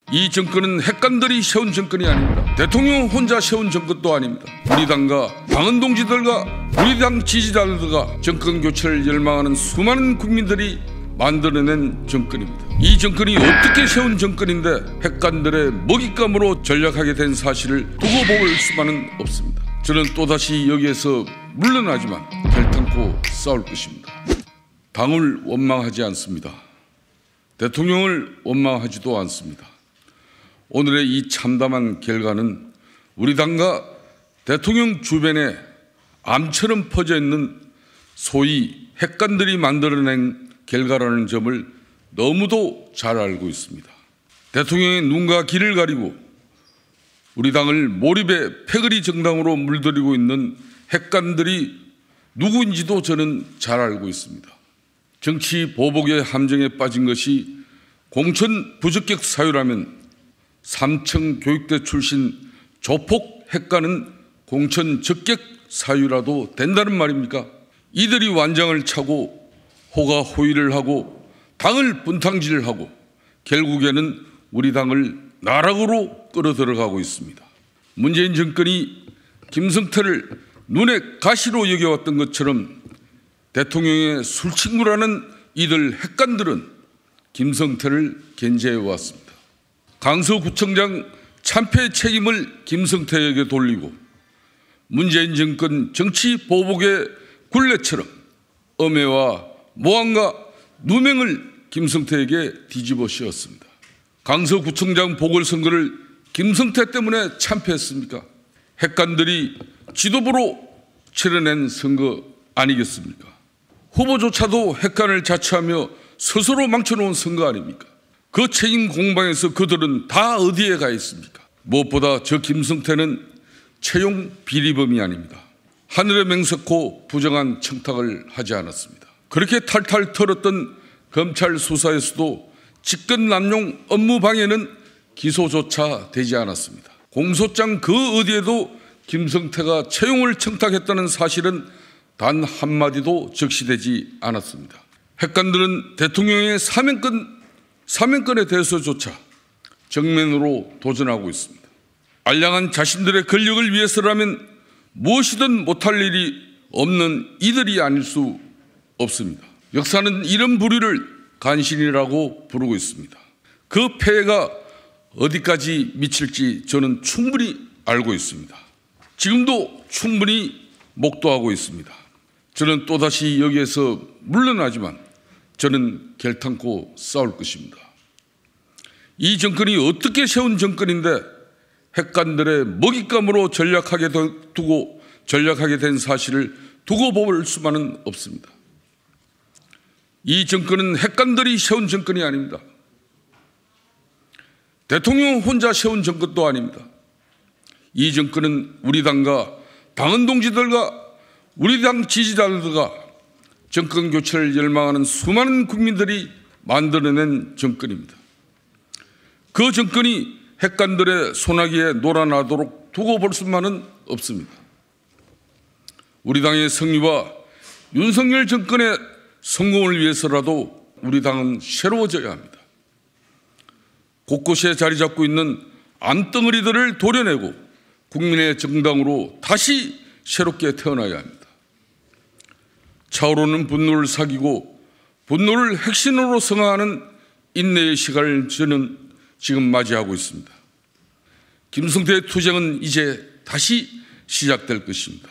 이 정권은 핵관들이 세운 정권이 아닙니다. 대통령 혼자 세운 정권도 아닙니다. 우리 당과 당원 동지들과 우리 당 지지자들과 정권 교체를 열망하는 수많은 국민들이 만들어낸 정권입니다. 이 정권이 어떻게 세운 정권인데 핵관들의 먹잇감으로 전락하게 된 사실을 두고 볼 수만은 없습니다. 저는 또다시 여기에서 물러나지만 결탄코 싸울 것입니다. 당을 원망하지 않습니다. 대통령을 원망하지도 않습니다. 오늘의 이 참담한 결과는 우리 당과 대통령 주변에 암처럼 퍼져 있는 소위 핵관들이 만들어낸 결과라는 점을 너무도 잘 알고 있습니다. 대통령의 눈과 귀를 가리고 우리 당을 몰입의 패거리 정당으로 물들이고 있는 핵관들이 누구인지도 저는 잘 알고 있습니다. 정치 보복의 함정에 빠진 것이 공천 부적격 사유라면 삼청 교육대 출신 조폭 핵관은 공천 적격 사유라도 된다는 말입니까? 이들이 완장을 차고 호가호위를 하고 당을 분탕질하고 결국에는 우리 당을 나락으로 끌어들어가고 있습니다. 문재인 정권이 김성태를 눈의 가시로 여겨왔던 것처럼 대통령의 술친구라는 이들 핵관들은 김성태를 견제해왔습니다. 강서구청장 참패 책임을 김성태에게 돌리고 문재인 정권 정치 보복의 굴레처럼 엄해와 모함과 누명을 김성태에게 뒤집어 씌웠습니다. 강서구청장 보궐선거를 김성태 때문에 참패했습니까? 핵관들이 지도부로 치러낸 선거 아니겠습니까? 후보조차도 핵관을 자처하며 스스로 망쳐놓은 선거 아닙니까? 그 책임 공방에서 그들은 다 어디에 가 있습니까? 무엇보다 저 김성태는 채용 비리범이 아닙니다. 하늘의 맹세코 부정한 청탁을 하지 않았습니다. 그렇게 탈탈 털었던 검찰 수사에서도 직권 남용 업무 방해는 기소조차 되지 않았습니다. 공소장 그 어디에도 김성태가 채용을 청탁했다는 사실은 단 한마디도 적시되지 않았습니다. 핵관들은 대통령의 사면권에 대해서조차 정면으로 도전하고 있습니다. 알량한 자신들의 권력을 위해서라면 무엇이든 못할 일이 없는 이들이 아닐 수 없습니다. 역사는 이런 부류를 간신이라고 부르고 있습니다. 그 폐해가 어디까지 미칠지 저는 충분히 알고 있습니다. 지금도 충분히 목도하고 있습니다. 저는 또다시 여기에서 물러나지만 저는 결탄코 싸울 것입니다. 이 정권이 어떻게 세운 정권인데 핵관들의 먹잇감으로 전락하게 된 사실을 두고 볼 수만은 없습니다. 이 정권은 핵관들이 세운 정권이 아닙니다. 대통령 혼자 세운 정권도 아닙니다. 이 정권은 우리 당과 당원 동지들과 우리 당 지지자들과 정권 교체를 열망하는 수많은 국민들이 만들어낸 정권입니다. 그 정권이 핵관들의 소나기에 놀아나도록 두고 볼 수만은 없습니다. 우리 당의 승리와 윤석열 정권의 성공을 위해서라도 우리 당은 새로워져야 합니다. 곳곳에 자리 잡고 있는 암덩어리들을 도려내고 국민의 정당으로 다시 새롭게 태어나야 합니다. 차오르는 분노를 사귀고 분노를 핵심으로 성화하는 인내의 시간을 저는 지금 맞이하고 있습니다. 김성태의 투쟁은 이제 다시 시작될 것입니다.